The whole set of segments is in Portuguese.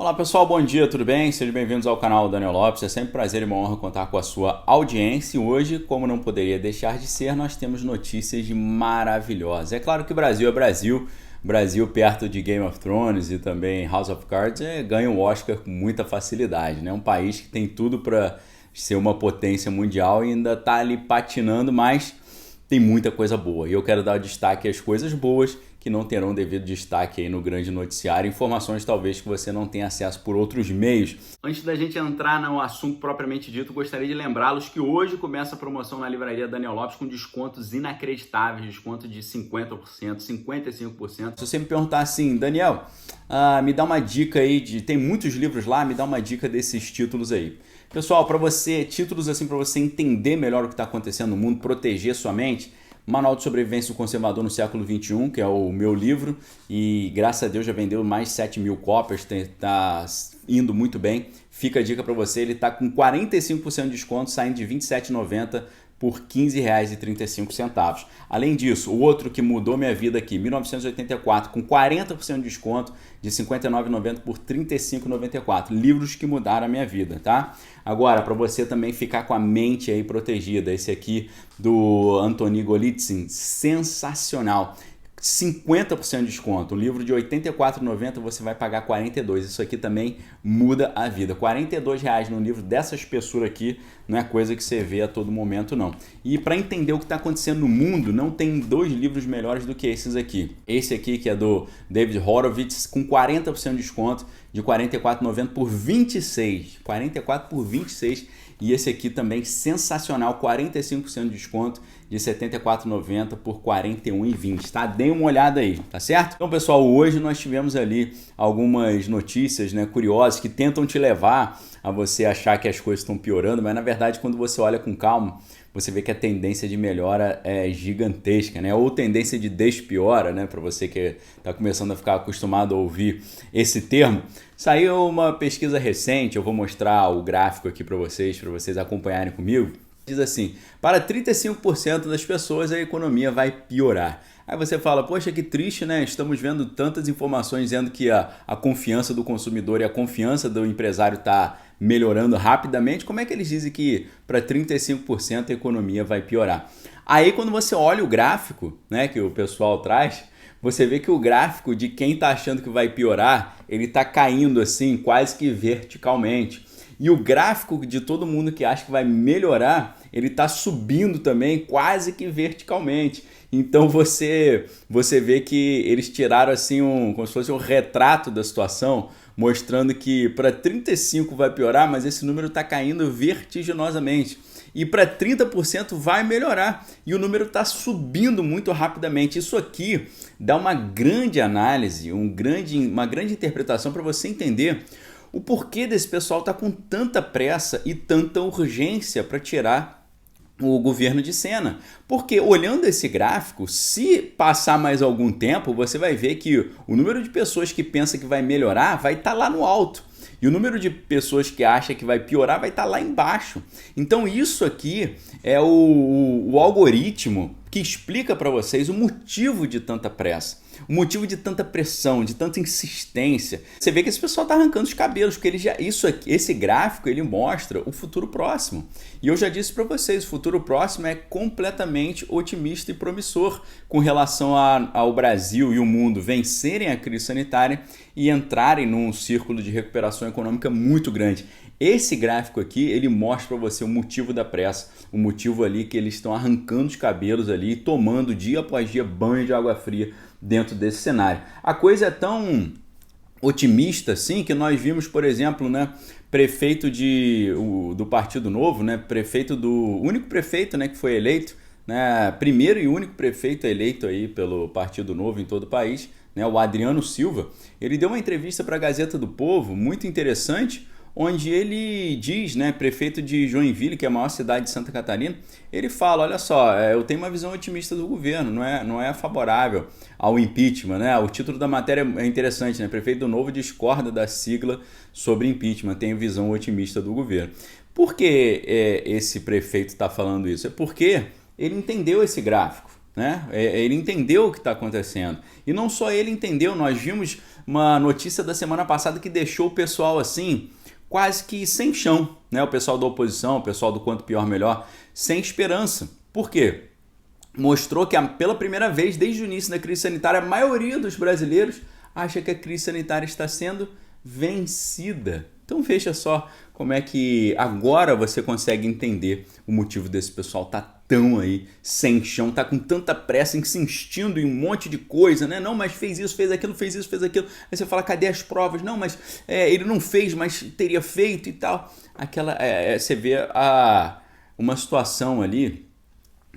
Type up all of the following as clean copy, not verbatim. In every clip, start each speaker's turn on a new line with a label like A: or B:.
A: Olá pessoal, bom dia, tudo bem? Sejam bem-vindos ao canal Daniel Lopes. É sempre um prazer e uma honra contar com a sua audiência. E hoje, como não poderia deixar de ser, nós temos notícias maravilhosas. É claro que o Brasil é Brasil. Brasil perto de Game of Thrones e também House of Cards ganha o Oscar com muita facilidade, né? Um país que tem tudo para ser uma potência mundial e ainda está ali patinando, mas tem muita coisa boa. E eu quero dar destaque às coisas boas que não terão devido destaque aí no grande noticiário, informações talvez que você não tenha acesso por outros meios. Antes da gente entrar no assunto propriamente dito, gostaria de lembrá-los que hoje começa a promoção na livraria Daniel Lopes com descontos inacreditáveis, desconto de 50%, 55%. Se você me perguntar assim, Daniel, me dá uma dica aí tem muitos livros lá, me dá uma dica desses títulos aí. Pessoal, para você, títulos assim para você entender melhor o que está acontecendo no mundo, proteger sua mente, Manual de Sobrevivência do Conservador no Século XXI, que é o meu livro, e graças a Deus já vendeu mais de 7 mil cópias, está indo muito bem. Fica a dica para você, ele está com 45% de desconto, saindo de R$ 27,90 por R$ 15,35. Além disso, o outro que mudou minha vida aqui, 1984, com 40% de desconto, de R$ 59,90 por R$ 35,94. Livros que mudaram a minha vida, tá? Agora, para você também ficar com a mente aí protegida, esse aqui do Anthony Golitsyn, sensacional. 50% de desconto. Um livro de R$ 84,90 você vai pagar R$ 42. Isso aqui também muda a vida. R$ 42 num livro dessa espessura aqui não é coisa que você vê a todo momento, não. E para entender o que está acontecendo no mundo, não tem dois livros melhores do que esses aqui. Esse aqui, que é do David Horowitz, com 40% de desconto, de R$ 44,90 por R$ 26. 44 por 26. E esse aqui também sensacional, 45% de desconto, de R$ 74,90 por R$ 41,20, tá? Dê uma olhada aí, tá certo? Então, pessoal, hoje nós tivemos ali algumas notícias, né, curiosas que tentam te levar a você achar que as coisas estão piorando, mas na verdade, quando você olha com calma, você vê que a tendência de melhora é gigantesca, né? Ou tendência de despiora, né? Para você que está começando a ficar acostumado a ouvir esse termo. Saiu uma pesquisa recente, eu vou mostrar o gráfico aqui para vocês acompanharem comigo. Diz assim, para 35% das pessoas a economia vai piorar. Aí você fala, poxa, que triste, né? Estamos vendo tantas informações dizendo que a confiança do consumidor e a confiança do empresário está melhorando rapidamente. Como é que eles dizem que para 35% a economia vai piorar? Aí quando você olha o gráfico, né, que o pessoal traz, você vê que o gráfico de quem está achando que vai piorar, ele está caindo assim, quase que verticalmente. E o gráfico de todo mundo que acha que vai melhorar, ele está subindo também quase que verticalmente. Então você vê que eles tiraram assim como se fosse um retrato da situação, mostrando que para 35 vai piorar, mas esse número está caindo vertiginosamente. E para 30% vai melhorar. E o número está subindo muito rapidamente. Isso aqui dá uma grande análise, uma grande interpretação para você entender o porquê desse pessoal estar com tanta pressa e tanta urgência para tirar o governo de cena. Porque olhando esse gráfico, se passar mais algum tempo, você vai ver que o número de pessoas que pensa que vai melhorar vai estar lá no alto. E o número de pessoas que acha que vai piorar vai estar lá embaixo. Então isso aqui é o algoritmo que explica para vocês o motivo de tanta pressa, o motivo de tanta pressão, de tanta insistência. Você vê que esse pessoal está arrancando os cabelos, porque esse gráfico ele mostra o futuro próximo. E eu já disse para vocês, o futuro próximo é completamente otimista e promissor com relação ao Brasil e o mundo vencerem a crise sanitária e entrarem num círculo de recuperação econômica muito grande. Esse gráfico aqui, ele mostra para você o motivo da pressa, o motivo ali que eles estão arrancando os cabelos ali, tomando dia após dia banho de água fria dentro desse cenário. A coisa é tão otimista assim que nós vimos, por exemplo, né, prefeito do Partido Novo, né, único prefeito, né, que foi eleito, né, primeiro e único prefeito eleito aí pelo Partido Novo em todo o país, né, o Adriano Silva. Ele deu uma entrevista para a Gazeta do Povo, muito interessante, onde ele diz, né, prefeito de Joinville, que é a maior cidade de Santa Catarina, ele fala, olha só, eu tenho uma visão otimista do governo, não é favorável ao impeachment, né? O título da matéria é interessante, né? Prefeito do Novo discorda da sigla sobre impeachment, tem visão otimista do governo. Por que esse prefeito está falando isso? É porque ele entendeu esse gráfico. né? Ele entendeu o que está acontecendo. E não só ele entendeu, nós vimos uma notícia da semana passada que deixou o pessoal assim, quase que sem chão, né? O pessoal da oposição, o pessoal do Quanto Pior Melhor, sem esperança. Por quê? Mostrou que pela primeira vez desde o início da crise sanitária, a maioria dos brasileiros acha que a crise sanitária está sendo vencida. Então veja só como é que agora você consegue entender o motivo desse pessoal tá tão aí sem chão, tá com tanta pressa, insistindo em um monte de coisa, né? Não, mas fez isso, fez aquilo, fez isso, fez aquilo. Aí você fala, cadê as provas? Não, mas ele não fez, mas teria feito e tal. Você vê uma situação ali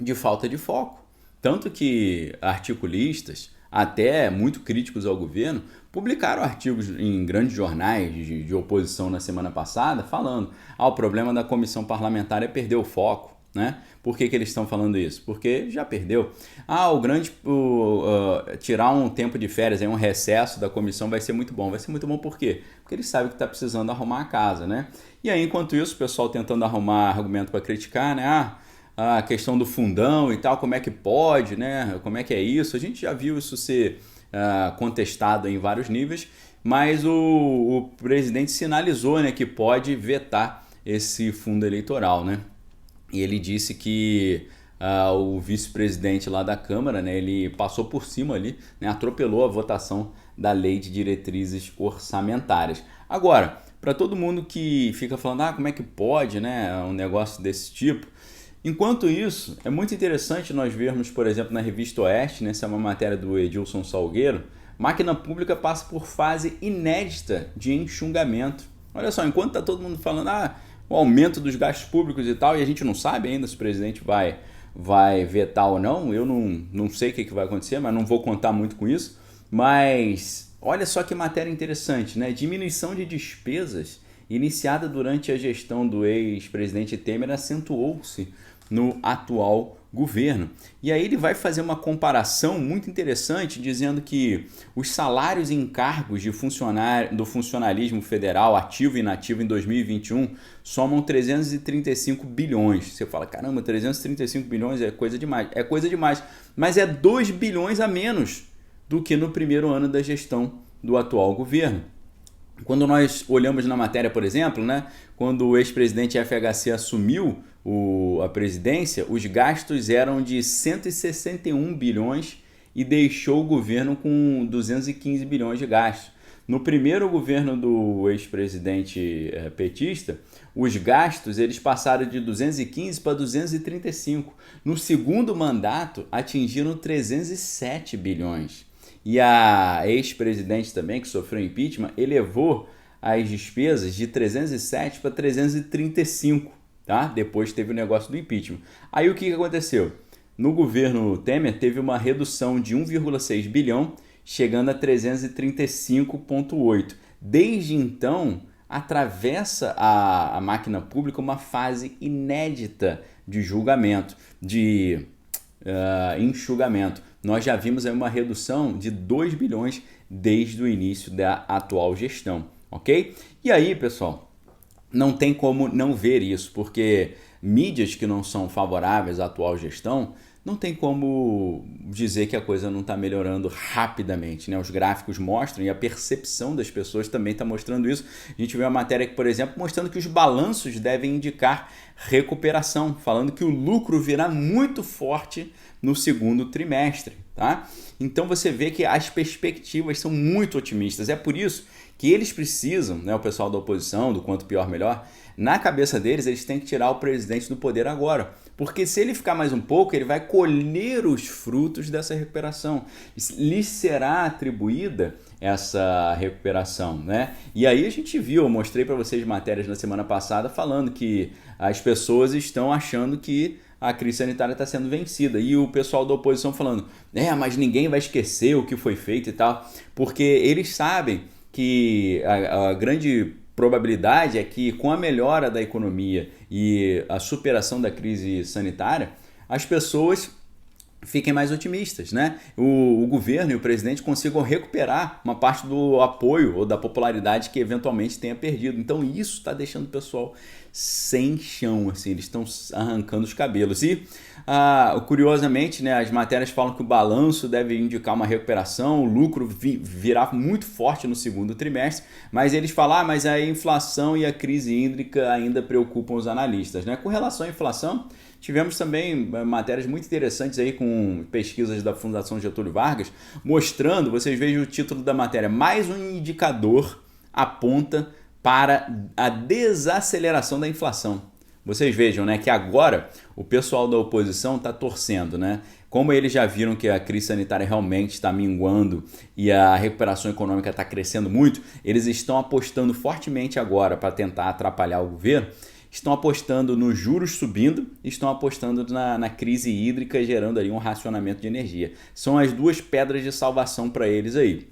A: de falta de foco. Tanto que articulistas, até muito críticos ao governo, publicaram artigos em grandes jornais de oposição na semana passada falando o problema da comissão parlamentar é perder o foco, né? Por que eles estão falando isso? Porque já perdeu. Tirar um tempo de férias, um recesso da comissão vai ser muito bom. Vai ser muito bom por quê? Porque eles sabem que está precisando arrumar a casa, né? E aí, enquanto isso, o pessoal tentando arrumar argumento para criticar, né? A questão do fundão e tal, como é que pode, né? Como é que é isso? A gente já viu isso ser contestado em vários níveis, mas o presidente sinalizou, né, que pode vetar esse fundo eleitoral, né? E ele disse que o vice-presidente lá da Câmara, né, ele passou por cima ali, né, atropelou a votação da lei de diretrizes orçamentárias. Agora, para todo mundo que fica falando, como é que pode, né, um negócio desse tipo, enquanto isso, é muito interessante nós vermos, por exemplo, na Revista Oeste, né, essa é uma matéria do Edilson Salgueiro, máquina pública passa por fase inédita de enxugamento. Olha só, enquanto está todo mundo falando o aumento dos gastos públicos e tal, e a gente não sabe ainda se o presidente vai vetar ou não, eu não sei o que vai acontecer, mas não vou contar muito com isso, mas olha só que matéria interessante, né? Diminuição de despesas iniciada durante a gestão do ex-presidente Temer acentuou-se no atual governo. E aí ele vai fazer uma comparação muito interessante, dizendo que os salários e encargos do funcionalismo federal ativo e inativo em 2021 somam 335 bilhões. Você fala, caramba, 335 bilhões é coisa demais. É coisa demais, mas é 2 bilhões a menos do que no primeiro ano da gestão do atual governo. Quando nós olhamos na matéria, por exemplo, né, quando o ex-presidente FHC assumiu a presidência, os gastos eram de 161 bilhões e deixou o governo com 215 bilhões de gastos. No primeiro governo do ex-presidente petista, os gastos eles passaram de 215 para 235. No segundo mandato, atingiram 307 bilhões. E a ex-presidente também, que sofreu impeachment, elevou as despesas de 307 para 335, tá? Depois teve o negócio do impeachment. Aí o que aconteceu? No governo Temer teve uma redução de 1,6 bilhão, chegando a 335,8. Desde então, atravessa a máquina pública uma fase inédita de julgamento, de enxugamento. Nós já vimos aí uma redução de 2 bilhões desde o início da atual gestão, ok? E aí, pessoal, não tem como não ver isso, porque mídias que não são favoráveis à atual gestão, não tem como dizer que a coisa não está melhorando rapidamente, né? Os gráficos mostram e a percepção das pessoas também está mostrando isso. A gente vê uma matéria aqui, por exemplo, mostrando que os balanços devem indicar recuperação, falando que o lucro virá muito forte no segundo trimestre, tá? Então você vê que as perspectivas são muito otimistas. É por isso que eles precisam, né, o pessoal da oposição, do Quanto Pior Melhor, na cabeça deles, eles têm que tirar o presidente do poder agora. Porque se ele ficar mais um pouco, ele vai colher os frutos dessa recuperação. Lhe será atribuída essa recuperação, né? E aí a gente viu, eu mostrei para vocês matérias na semana passada falando que as pessoas estão achando que a crise sanitária está sendo vencida. E o pessoal da oposição falando, mas ninguém vai esquecer o que foi feito e tal. Porque eles sabem que a grande probabilidade é que com a melhora da economia e a superação da crise sanitária, as pessoas fiquem mais otimistas, né? O governo e o presidente consigam recuperar uma parte do apoio ou da popularidade que eventualmente tenha perdido. Então isso está deixando o pessoal sem chão, assim, eles estão arrancando os cabelos. E, curiosamente, né, as matérias falam que o balanço deve indicar uma recuperação, o lucro virá muito forte no segundo trimestre, mas eles falam, mas a inflação e a crise hídrica ainda preocupam os analistas, né? Com relação à inflação, tivemos também matérias muito interessantes aí com pesquisas da Fundação Getúlio Vargas, mostrando, vocês vejam o título da matéria, mais um indicador aponta para a desaceleração da inflação. Vocês vejam, né, que agora o pessoal da oposição está torcendo, né? Como eles já viram que a crise sanitária realmente está minguando e a recuperação econômica está crescendo muito, eles estão apostando fortemente agora para tentar atrapalhar o governo. Estão apostando nos juros subindo, estão apostando na crise hídrica, gerando ali um racionamento de energia. São as duas pedras de salvação para eles aí.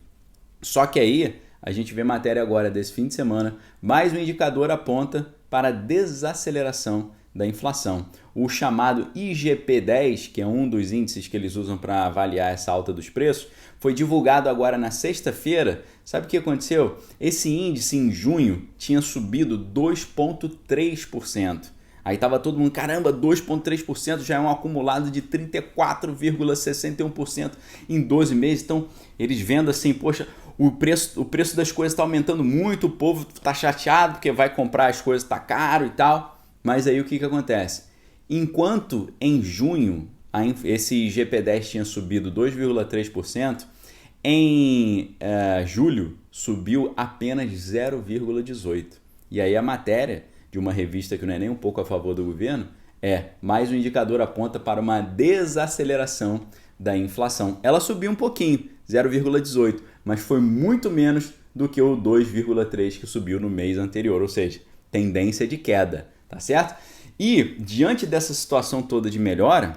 A: Só que aí a gente vê matéria agora desse fim de semana, mais um indicador aponta para a desaceleração da inflação. O chamado IGP-10, que é um dos índices que eles usam para avaliar essa alta dos preços, foi divulgado agora na sexta-feira. Sabe o que aconteceu? Esse índice em junho tinha subido 2,3%. Aí estava todo mundo, caramba, 2,3% já é um acumulado de 34,61% em 12 meses. Então, eles vendo assim, poxa, o preço das coisas está aumentando muito, o povo está chateado porque vai comprar as coisas, está caro e tal. Mas aí o que acontece? Enquanto em junho esse IGP-10 tinha subido 2,3%, em julho subiu apenas 0,18%. E aí a matéria de uma revista que não é nem um pouco a favor do governo mais um indicador aponta para uma desaceleração da inflação. Ela subiu um pouquinho, 0,18%, mas foi muito menos do que o 2,3% que subiu no mês anterior, ou seja, tendência de queda, tá certo? E diante dessa situação toda de melhora,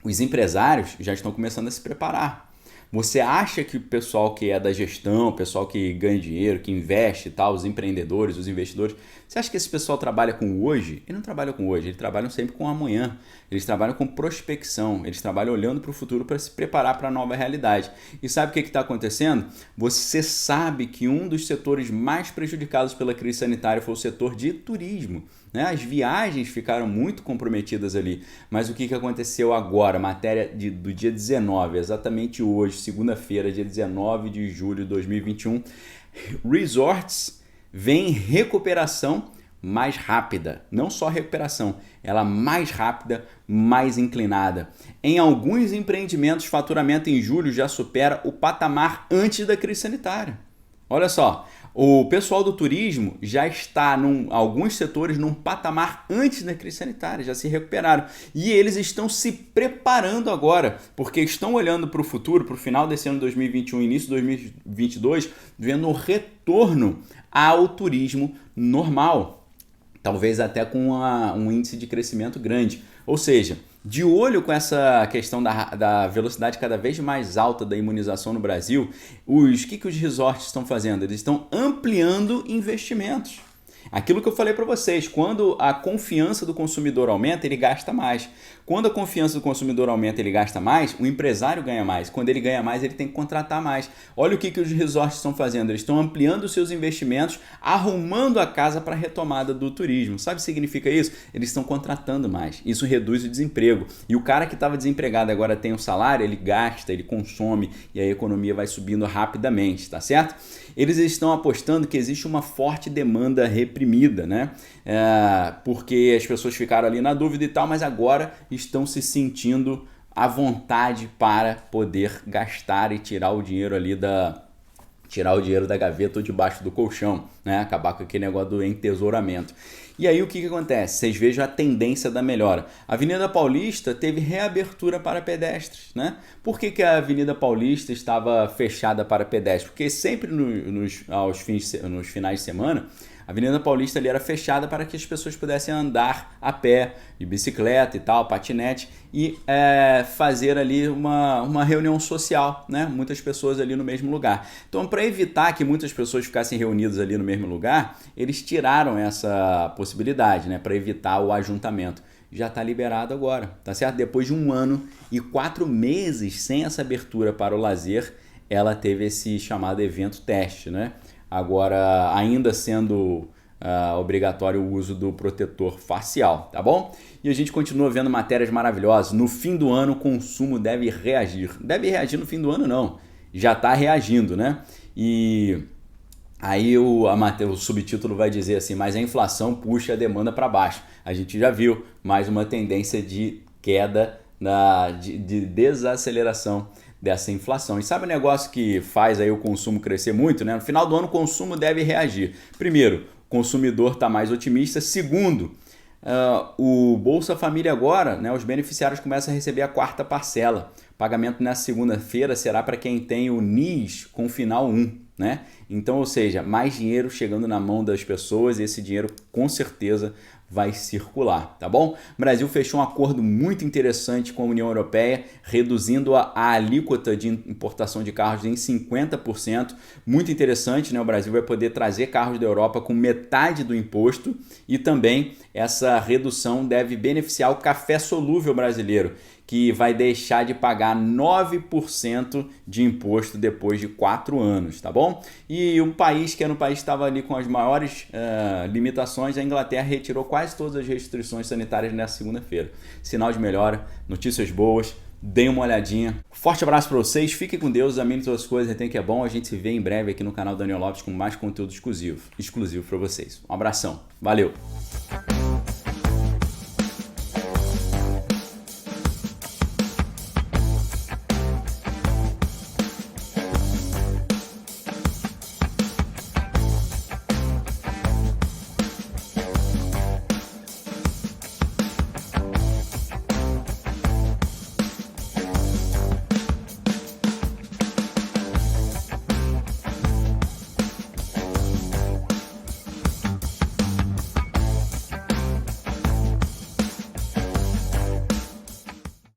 A: os empresários já estão começando a se preparar. Você acha que o pessoal que é da gestão, o pessoal que ganha dinheiro, que investe e tal, os empreendedores, os investidores, você acha que esse pessoal trabalha com o hoje? Ele não trabalha com o hoje, eles trabalham sempre com o amanhã. Eles trabalham com prospecção, eles trabalham olhando para o futuro para se preparar para a nova realidade. E sabe o que está acontecendo? Você sabe que um dos setores mais prejudicados pela crise sanitária foi o setor de turismo. As viagens ficaram muito comprometidas ali, mas o que aconteceu agora? Matéria do dia 19, exatamente hoje, segunda-feira, dia 19 de julho de 2021, resorts vêm recuperação mais rápida, não só recuperação, ela mais rápida, mais inclinada. Em alguns empreendimentos, faturamento em julho já supera o patamar antes da crise sanitária. Olha só, o pessoal do turismo já está, alguns setores, num patamar antes da crise sanitária, já se recuperaram. E eles estão se preparando agora, porque estão olhando para o futuro, para o final desse ano 2021, início de 2022, vendo o retorno ao turismo normal. Talvez até com um índice de crescimento grande. Ou seja, de olho com essa questão da velocidade cada vez mais alta da imunização no Brasil, o que os resorts estão fazendo? Eles estão ampliando investimentos. Aquilo que eu falei para vocês, quando a confiança do consumidor aumenta, ele gasta mais. Quando a confiança do consumidor aumenta, ele gasta mais, o empresário ganha mais. Quando ele ganha mais, ele tem que contratar mais. Olha o que os resorts estão fazendo. Eles estão ampliando os seus investimentos, arrumando a casa para a retomada do turismo. Sabe o que significa isso? Eles estão contratando mais. Isso reduz o desemprego. E o cara que estava desempregado agora tem um salário, ele gasta, ele consome e a economia vai subindo rapidamente, tá certo? Eles estão apostando que existe uma forte demanda reprimida, né? Porque as pessoas ficaram ali na dúvida e tal, mas agora estão se sentindo à vontade para poder gastar e tirar o dinheiro ali da gaveta ou debaixo do colchão, né? Acabar com aquele negócio do entesouramento. E aí o que acontece? Vocês vejam a tendência da melhora. A Avenida Paulista teve reabertura para pedestres, né? Por que a Avenida Paulista estava fechada para pedestres? Porque sempre nos finais de semana, a Avenida Paulista ali era fechada para que as pessoas pudessem andar a pé, de bicicleta e tal, patinete, e fazer ali uma reunião social, né? Muitas pessoas ali no mesmo lugar. Então, para evitar que muitas pessoas ficassem reunidas ali no mesmo lugar, eles tiraram essa possibilidade, né? Para evitar o ajuntamento. já está liberado agora, tá certo? Depois de 1 ano e 4 meses sem essa abertura para o lazer, ela teve esse chamado evento teste, né? Agora, ainda sendo obrigatório o uso do protetor facial, tá bom? E a gente continua vendo matérias maravilhosas. No fim do ano, o consumo deve reagir. Deve reagir no fim do ano, não. Já está reagindo, né? E aí o subtítulo vai dizer assim, mas a inflação puxa a demanda para baixo. A gente já viu mais uma tendência de queda, de desaceleração dessa inflação. E sabe o negócio que faz aí o consumo crescer muito, né? No final do ano o consumo deve reagir. Primeiro, o consumidor está mais otimista. Segundo, o Bolsa Família agora, né, os beneficiários começam a receber a 4ª parcela. Pagamento nessa segunda-feira será para quem tem o NIS com final 1, né? Então, ou seja, mais dinheiro chegando na mão das pessoas e esse dinheiro com certeza vai circular, tá bom? O Brasil fechou um acordo muito interessante com a União Europeia, reduzindo a alíquota de importação de carros em 50%. Muito interessante, né? O Brasil vai poder trazer carros da Europa com metade do imposto e também essa redução deve beneficiar o café solúvel brasileiro, que vai deixar de pagar 9% de imposto depois de 4 anos, tá bom? E um país que era um país que estava ali com as maiores limitações, a Inglaterra retirou quase todas as restrições sanitárias nessa segunda-feira. Sinal de melhora, notícias boas, deem uma olhadinha. Forte abraço para vocês, fiquem com Deus, amém todas as coisas, retém que é bom. A gente se vê em breve aqui no canal Daniel Lopes com mais conteúdo exclusivo para vocês. Um abração, valeu!